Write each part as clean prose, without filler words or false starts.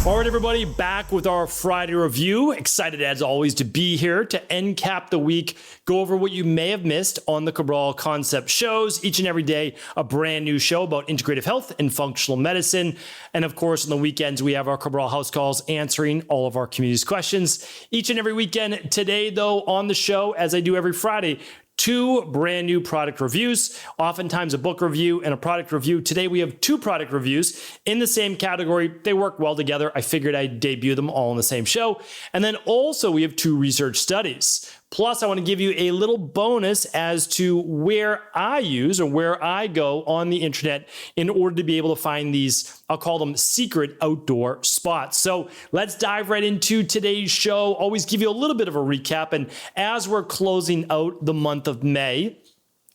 All right, everybody, back with our Friday review. Excited as always to be here to end cap the week, go over what you may have missed on the Cabral Concept shows. Each and every day, a brand new show about integrative health and functional medicine. And of course, on the weekends, we have our Cabral House Calls answering all of our community's questions. Each and every weekend. Today, though, on the show, as I do every Friday, 2 brand new product reviews, oftentimes a book review and a product review. Today we have 2 product reviews in the same category. They work well together. I figured I'd debut them all in the same show. And then also we have 2 research studies. Plus, I want to give you a little bonus as to where I use or where I go on the internet in order to be able to find these, I'll call them secret outdoor spots. So let's dive right into today's show. Always give you a little bit of a recap. And as we're closing out the month of May,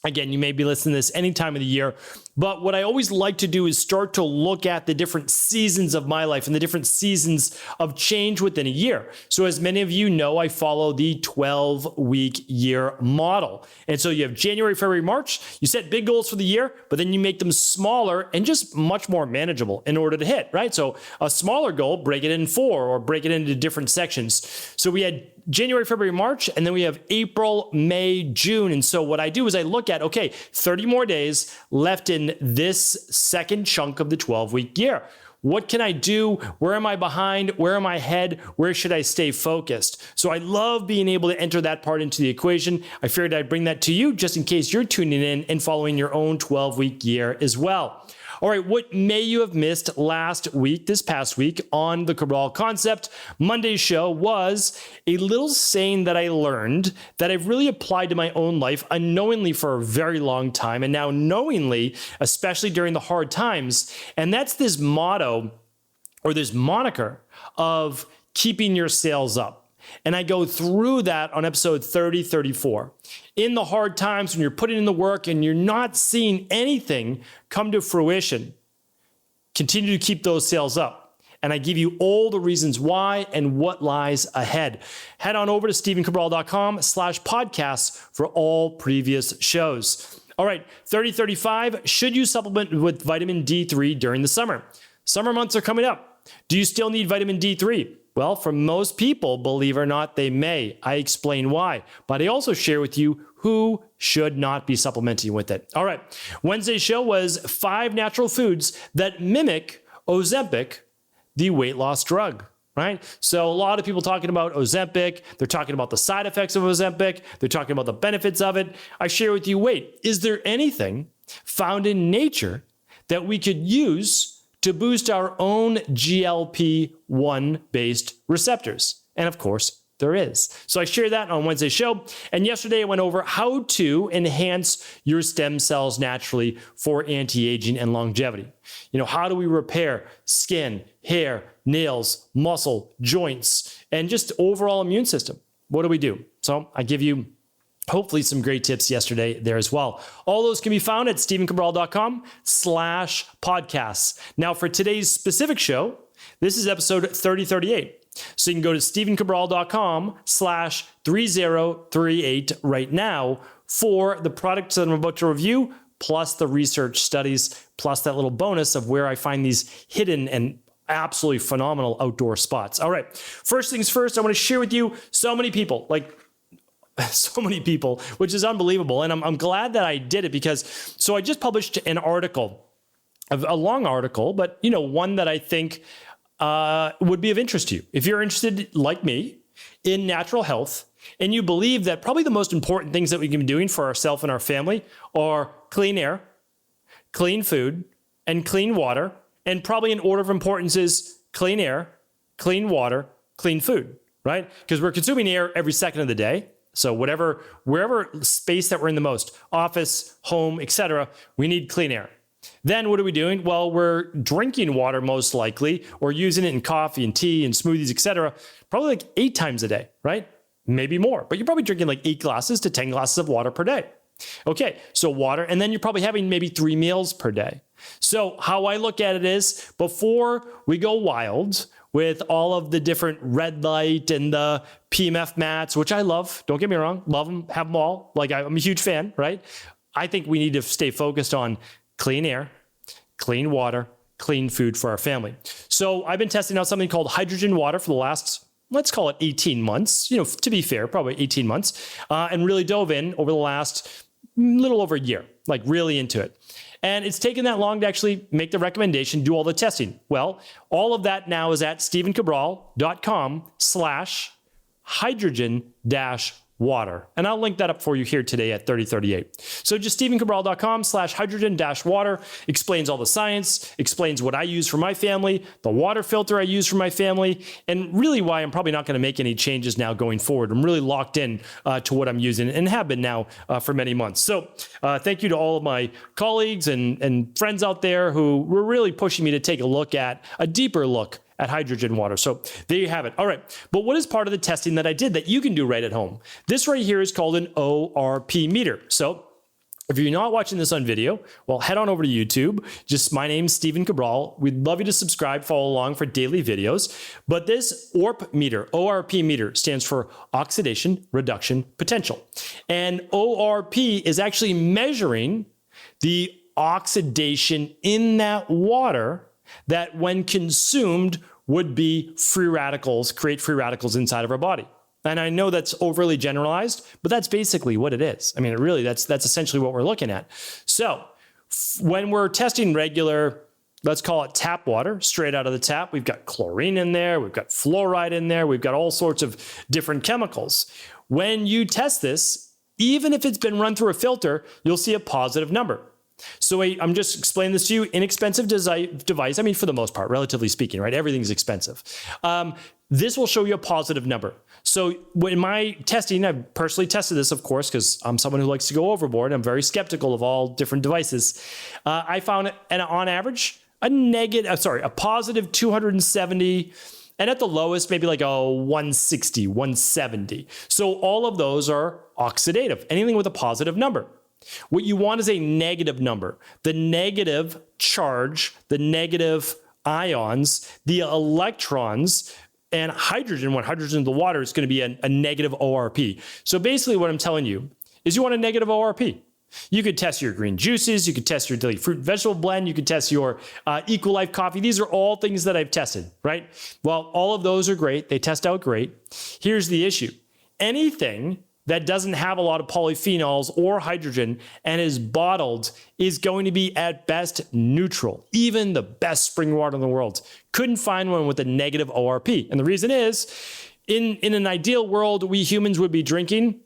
again, you may be listening to this any time of the year, but what I always like to do is start to look at the different seasons of my life and the different seasons of change within a year. So as many of you know, I follow the 12-week year model. And so you have January, February, March. You set big goals for the year, but then you make them smaller and just much more manageable in order to hit, right? So a smaller goal, break it in 4 or break it into different sections. So we had January, February, March, and then we have April, May, June. And so what I do is I look at, okay, 30 more days left in this second chunk of the 12-week year. What can I do? Where am I behind? Where am I ahead? Where should I stay focused? So I love being able to enter that part into the equation. I figured I'd bring that to you just in case you're tuning in and following your own 12-week year as well. All right, what may you have missed last week, this past week on the Cabral Concept? Monday's show was a little saying that I learned that I've really applied to my own life unknowingly for a very long time, and now knowingly, especially during the hard times. And that's this motto or this moniker of keeping your sales up. And I go through that on episode 34. In the hard times when you're putting in the work and you're not seeing anything come to fruition, continue to keep those sales up. And I give you all the reasons why and what lies ahead. Head on over to stephencabral.com/podcasts for all previous shows. All right, 3035, should you supplement with vitamin D3 during the summer? Summer months are coming up. Do you still need vitamin D3? Well, for most people, believe it or not, they may. I explain why, but I also share with you who should not be supplementing with it. All right. Wednesday's show was 5 natural foods that mimic Ozempic, the weight loss drug, right? So a lot of people talking about Ozempic, they're talking about the side effects of Ozempic, they're talking about the benefits of it. I share with you, wait, is there anything found in nature that we could use to boost our own GLP-1 based receptors? And of course, there is. So I shared that on Wednesday's show. And yesterday I went over how to enhance your stem cells naturally for anti-aging and longevity. You know, how do we repair skin, hair, nails, muscle, joints, and just overall immune system? What do we do? So I give you hopefully some great tips yesterday there as well. All those can be found at stephencabral.com/podcasts. Now for today's specific show, this is episode 3038. So you can go to stephencabral.com/3038 right now for the products that I'm about to review, plus the research studies, plus that little bonus of where I find these hidden and absolutely phenomenal outdoor spots. All right. First things first, I want to share with you so many people, which is unbelievable. And I'm glad that I did it because, so I just published an article, a long article, but one that I think would be of interest to you. If you're interested, like me, in natural health, and you believe that probably the most important things that we can be doing for ourselves and our family are clean air, clean food, and clean water, and probably in order of importance is clean air, clean water, clean food, right? Because we're consuming air every second of the day. So wherever space that we're in the most, office, home, etc., we need clean air. Then what are we doing? Well, we're drinking water most likely, or using it in coffee and tea and smoothies, etc., probably like 8 times a day, right? Maybe more, but you're probably drinking like 8 glasses to 10 glasses of water per day. Okay, so water, and then you're probably having maybe 3 meals per day. So how I look at it is, before we go wild with all of the different red light and the PMF mats, which I love, don't get me wrong, love them, have them all. Like, I'm a huge fan, right? I think we need to stay focused on clean air, clean water, clean food for our family. So I've been testing out something called hydrogen water for the last, let's call it 18 months, to be fair, probably 18 months, and really dove in over the last little over a year, like really into it. And it's taken that long to actually make the recommendation, do all the testing. Well, all of that now is at stephencabral.com/hydrogen-water. And I'll link that up for you here today at 3038. So just stephencabral.com/hydrogen-water explains all the science, explains what I use for my family, the water filter I use for my family, and really why I'm probably not going to make any changes now going forward. I'm really locked in to what I'm using and have been now for many months. So thank you to all of my colleagues and friends out there who were really pushing me to take a deeper look at hydrogen water. So there you have it. All right. But what is part of the testing that I did that you can do right at home? This right here is called an ORP meter. So if you're not watching this on video, well, head on over to YouTube. My name's Stephen Cabral. We'd love you to subscribe, follow along for daily videos. But this ORP meter stands for oxidation reduction potential. And ORP is actually measuring the oxidation in that water that when consumed would be create free radicals inside of our body. And I know that's overly generalized, but that's basically what it is. I mean, that's essentially what we're looking at. So when we're testing regular, let's call it tap water, straight out of the tap, we've got chlorine in there, we've got fluoride in there, we've got all sorts of different chemicals. When you test this, even if it's been run through a filter, you'll see a positive number. So I'm just explaining this to you, inexpensive device. I mean, for the most part, relatively speaking, right? Everything's expensive. This will show you a positive number. So in my testing, I've personally tested this, of course, because I'm someone who likes to go overboard. I'm very skeptical of all different devices. I found, on average, a positive 270, and at the lowest, maybe like a 160, 170. So all of those are oxidative, anything with a positive number. What you want is a negative number. The negative charge, the negative ions, the electrons, and hydrogen, when hydrogen in the water, is going to be a negative ORP. So basically what I'm telling you is you want a negative ORP. You could test your green juices, you could test your daily fruit and vegetable blend, you could test your Equalife coffee. These are all things that I've tested, right? Well, all of those are great. They test out great. Here's the issue. Anything that doesn't have a lot of polyphenols or hydrogen and is bottled is going to be at best neutral. Even the best spring water in the world couldn't find one with a negative ORP. And the reason is, in an ideal world, we humans would be drinking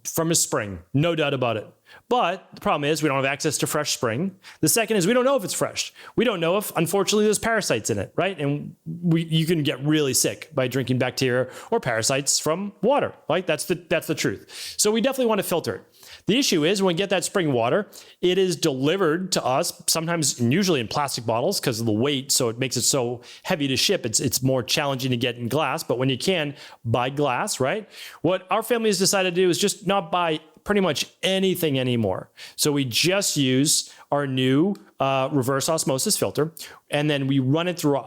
from a spring, no doubt about it. But the problem is we don't have access to fresh spring. The second is we don't know if it's fresh. We don't know if, unfortunately, there's parasites in it, right? And you can get really sick by drinking bacteria or parasites from water, right? That's the truth. So we definitely want to filter it. The issue is when we get that spring water, it is delivered to us, sometimes and usually in plastic bottles because of the weight, so it makes it so heavy to ship. It's more challenging to get in glass, but when you can, buy glass, right? What our family has decided to do is just not buy pretty much anything anymore. So we just use our new reverse osmosis filter, and then we run it through a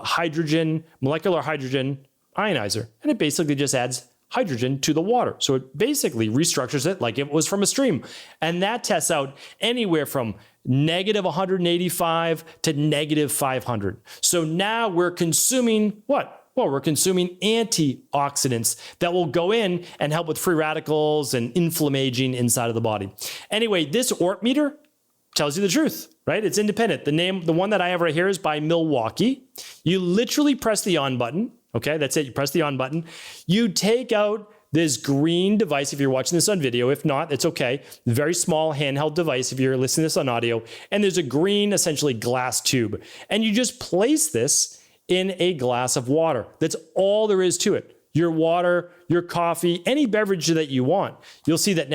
molecular hydrogen ionizer, and it basically just adds hydrogen to the water. So it basically restructures it like it was from a stream. And that tests out anywhere from negative 185 to negative 500. So now we're consuming what? Well, we're consuming antioxidants that will go in and help with free radicals and inflammaging inside of the body. Anyway, this ORP meter tells you the truth, right? It's independent. The one that I have right here is by Milwaukee. You literally press the on button. Okay, that's it. You press the on button. You take out this green device if you're watching this on video. If not, it's okay. Very small handheld device if you're listening to this on audio. And there's a green, essentially glass tube. And you just place this in a glass of water. That's all there is to it. Your water, your coffee, any beverage that you want. You'll see that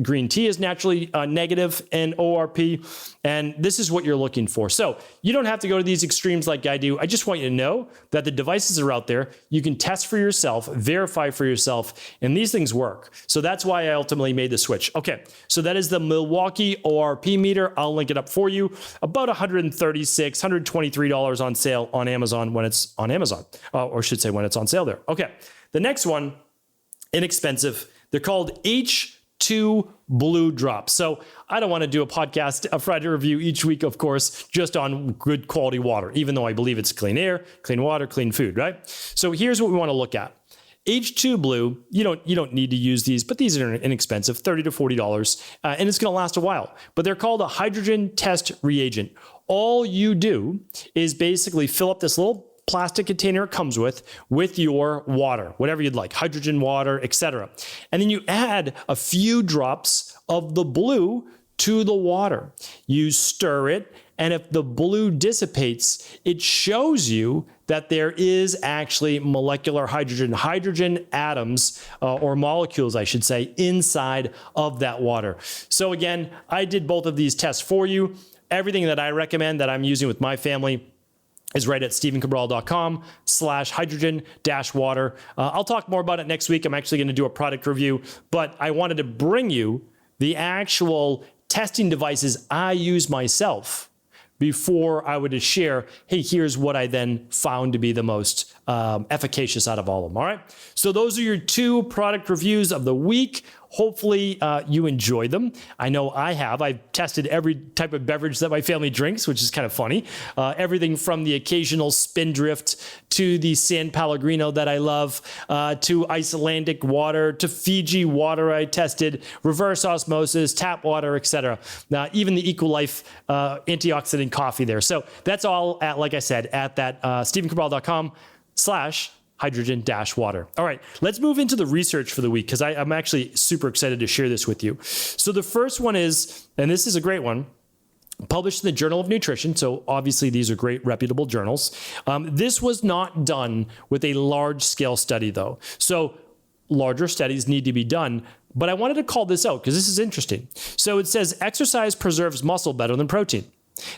green tea is naturally negative in ORP, and this is what you're looking for. So you don't have to go to these extremes like I do. I just want you to know that the devices are out there. You can test for yourself, verify for yourself, and these things work. So that's why I ultimately made the switch. Okay, so that is the Milwaukee ORP meter. I'll link it up for you. About $136, $123 on sale on Amazon when it's on Amazon, or I should say when it's on sale there. Okay. The next one, inexpensive. They're called H2 2 blue drops. So I don't want to do a podcast, a Friday review each week, of course, just on good quality water, even though I believe it's clean air, clean water, clean food, right? So here's what we want to look at. H2 Blue, you don't need to use these, but these are inexpensive, $30 to $40, and it's going to last a while. But they're called a hydrogen test reagent. All you do is basically fill up this little plastic container it comes with your water, whatever you'd like, hydrogen water, etc. And then you add a few drops of the blue to the water. You stir it, and if the blue dissipates, it shows you that there is actually molecular hydrogen atoms or molecules, I should say, inside of that water. So again, I did both of these tests for you. Everything that I recommend that I'm using with my family is right at stephencabral.com/hydrogen-water. I'll talk more about it next week. I'm actually going to do a product review, but I wanted to bring you the actual testing devices I use myself before I would share, hey, here's what I then found to be the most efficacious out of all of them. All right. So those are your 2 product reviews of the week. Hopefully you enjoy them. I know I have. I've tested every type of beverage that my family drinks, which is kind of funny. Everything from the occasional Spindrift to the San Pellegrino that I love, to Icelandic water, to Fiji water I tested, reverse osmosis, tap water, etc. Even the Equilife antioxidant coffee there. So that's all at, like I said, at that stephencabral.com/hydrogen-water. All right, let's move into the research for the week because I'm actually super excited to share this with you. So the first one is, and this is a great one, published in the Journal of Nutrition. So obviously these are great reputable journals. This was not done with a large scale study though. So larger studies need to be done, but I wanted to call this out because this is interesting. So it says exercise preserves muscle better than protein.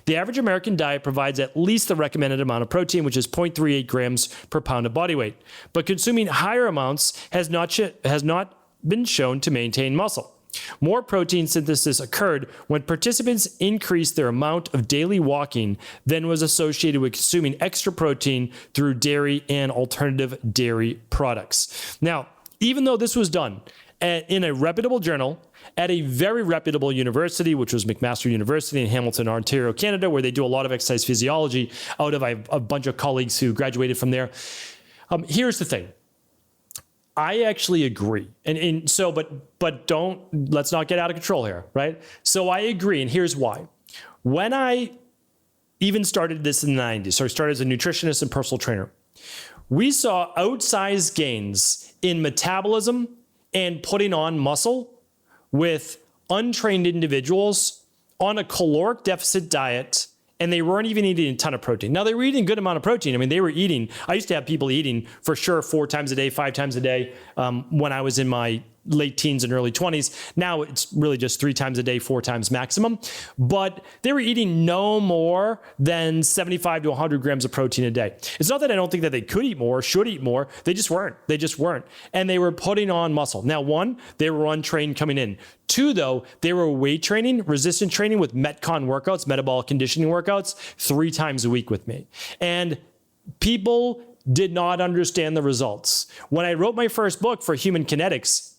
The average American diet provides at least the recommended amount of protein, which is 0.38 grams per pound of body weight. But consuming higher amounts has not been shown to maintain muscle. More protein synthesis occurred when participants increased their amount of daily walking than was associated with consuming extra protein through dairy and alternative dairy products. Now, even though this was done in a reputable journal, at a very reputable university, which was McMaster University in Hamilton, Ontario, Canada, where they do a lot of exercise physiology out of a bunch of colleagues who graduated from there. Here's the thing. I actually agree. But let's not get out of control here, right? So I agree, and here's why. When I even started this in the 90s, so I started as a nutritionist and personal trainer, we saw outsized gains in metabolism and putting on muscle with untrained individuals on a caloric deficit diet, and they weren't even eating a ton of protein. Now, they were eating a good amount of protein. I mean, I used to have people eating for sure 4 times a day, 5 times a day when I was in my late teens and early 20s. Now it's really just 3 times a day, 4 times maximum. But they were eating no more than 75 to 100 grams of protein a day. It's not that I don't think that they could eat more, should eat more. They just weren't. And they were putting on muscle. Now, 1, they were untrained coming in. 2, though, they were weight training, resistance training with Metcon workouts, metabolic conditioning workouts, 3 times a week with me. And people did not understand the results. When I wrote my first book for Human Kinetics,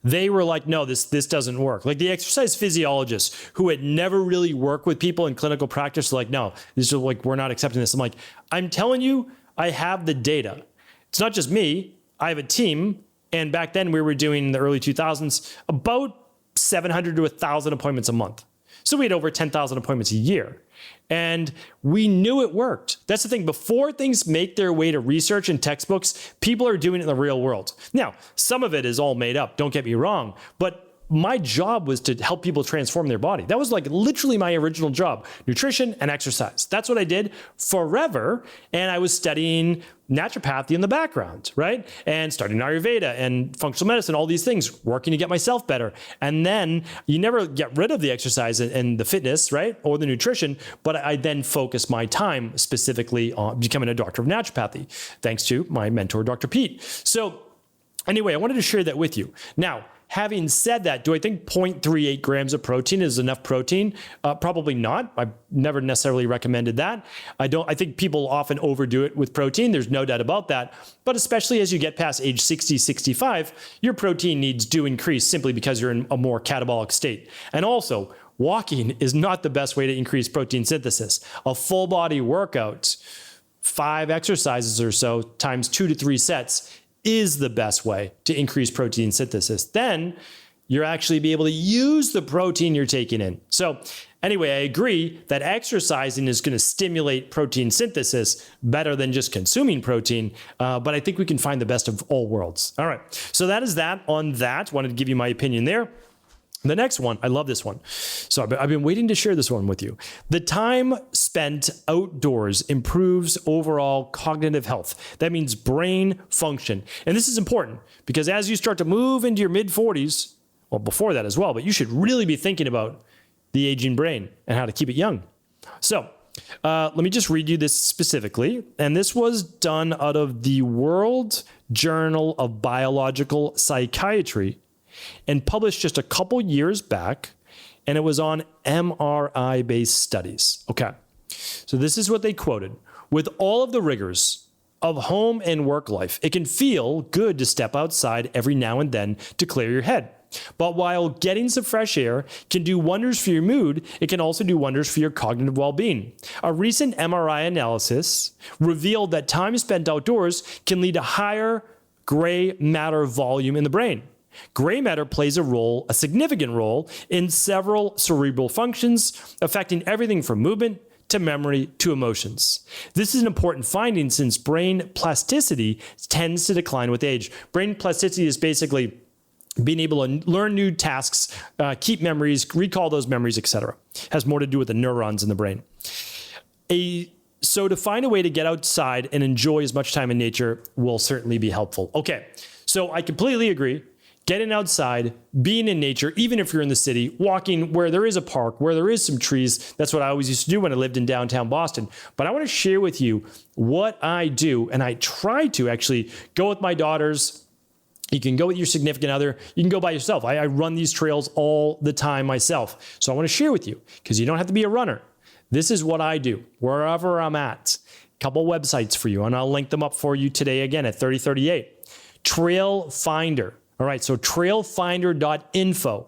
they were like, no, this doesn't work. Like the exercise physiologists who had never really worked with people in clinical practice, like, no, this is like, we're not accepting this. I'm like, I'm telling you, I have the data. It's not just me. I have a team. And back then we were doing in the early 2000s, about 700 to 1,000 appointments a month. So we had over 10,000 appointments a year. And we knew it worked. That's the thing. Before things make their way to research and textbooks, people are doing it in the real world. Now, some of it is all made up. Don't get me wrong. But my job was to help people transform their body. That was like literally my original job, nutrition and exercise. That's what I did forever. And I was studying naturopathy in the background, right? And studying Ayurveda and functional medicine, all these things, working to get myself better. And then you never get rid of the exercise and the fitness, right? Or the nutrition, but I then focus my time specifically on becoming a doctor of naturopathy, thanks to my mentor, Dr. Pete. So anyway, I wanted to share that with you. Now, having said that, do I think 0.38 grams of protein is enough protein? Probably not. I've never necessarily recommended that. I think people often overdo it with protein. There's no doubt about that. But especially as you get past age 60, 65, your protein needs do increase simply because you're in a more catabolic state. And also, walking is not the best way to increase protein synthesis. A full body workout, 5 exercises or so times 2 to 3 sets is the best way to increase protein synthesis. Then you're actually be able to use the protein you're taking in. So anyway, I agree that exercising is going to stimulate protein synthesis better than just consuming protein, but I think we can find the best of all worlds. All right, so that is that on that. Wanted to give you my opinion there. The next one, I love this one. So I've been waiting to share this one with you. The time spent outdoors improves overall cognitive health. That means brain function. And this is important because as you start to move into your mid-40s, well, before that as well, but you should really be thinking about the aging brain and how to keep it young. So let me just read you this specifically. And this was done out of the World Journal of Biological Psychiatry and published just a couple years back, and it was on MRI-based studies. Okay, so this is what they quoted. With all of the rigors of home and work life, it can feel good to step outside every now and then to clear your head. But while getting some fresh air can do wonders for your mood, it can also do wonders for your cognitive well-being. A recent MRI analysis revealed that time spent outdoors can lead to higher gray matter volume in the brain. Gray matter plays a significant role in several cerebral functions, affecting everything from movement to memory to emotions. This is an important finding since brain plasticity tends to decline with age. Brain plasticity is basically being able to learn new tasks, keep memories, recall those memories, etc. Has more to do with the neurons in the brain. So to find a way to get outside and enjoy as much time in nature will certainly be helpful. Okay, so I completely agree. Getting outside, being in nature, even if you're in the city, walking where there is a park, where there is some trees. That's what I always used to do when I lived in downtown Boston. But I want to share with you what I do, and I try to actually go with my daughters. You can go with your significant other. You can go by yourself. I run these trails all the time myself. So I want to share with you because you don't have to be a runner. This is what I do wherever I'm at. A couple websites for you, and I'll link them up for you today again at 3038. Trail Finder. All right, so trailfinder.info,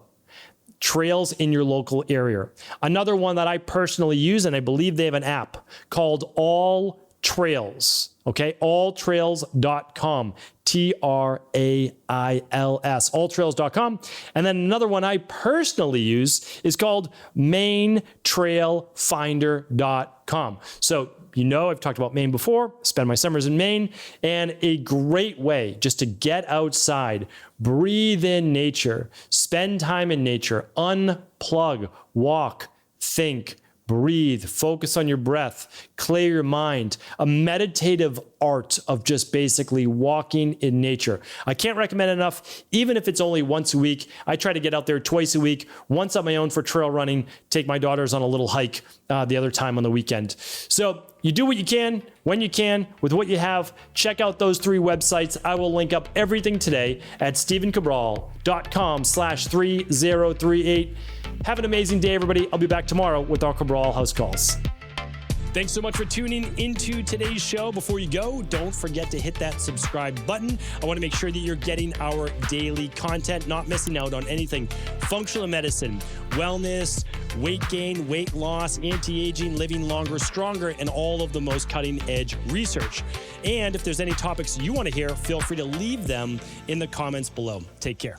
trails in your local area. Another one that I personally use, and I believe they have an app called All Trails, okay? Alltrails.com, Trails, alltrails.com. And then another one I personally use is called maintrailfinder.com. So you know, I've talked about Maine before, spend my summers in Maine, and a great way just to get outside, breathe in nature, spend time in nature, unplug, walk, think, breathe, focus on your breath, clear your mind, a meditative art of just basically walking in nature. I can't recommend it enough, even if it's only once a week. I try to get out there twice a week, once on my own for trail running, take my daughters on a little hike the other time on the weekend. So you do what you can, when you can, with what you have. Check out those 3 websites. I will link up everything today at stephencabral.com/3038. Have an amazing day, everybody. I'll be back tomorrow with our Cabral House Calls. Thanks so much for tuning into today's show. Before you go, don't forget to hit that subscribe button. I want to make sure that you're getting our daily content, not missing out on anything functional medicine, wellness, weight gain, weight loss, anti-aging, living longer, stronger, and all of the most cutting-edge research. And if there's any topics you want to hear, feel free to leave them in the comments below. Take care.